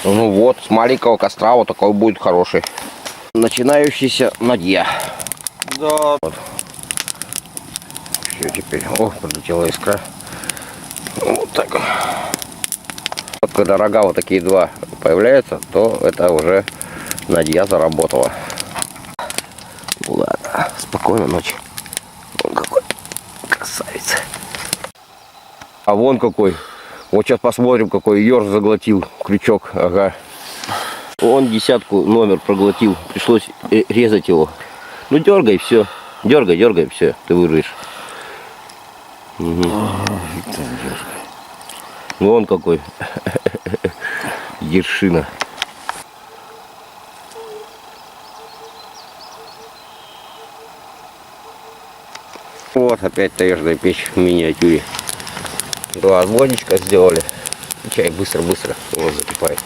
Ну вот, с маленького костра вот такой будет хороший. Начинающийся надья. Да. Вот. Все, теперь, о, подлетела искра. Вот так. Вот когда рога вот такие два появляются, то это уже надья заработала. Ладно, спокойной ночи. Вон какой красавец. А вон какой. Вот сейчас посмотрим, какой ёрш заглотил крючок. Ага. Он десятку номер проглотил. Пришлось резать его. Ну дергай, все. Дергай, все. Ты вырвешь. Угу. Вон какой. Ершина. Вот опять таежная печь в миниатюре. Два отводничка сделали. Чай быстро-быстро его закипает.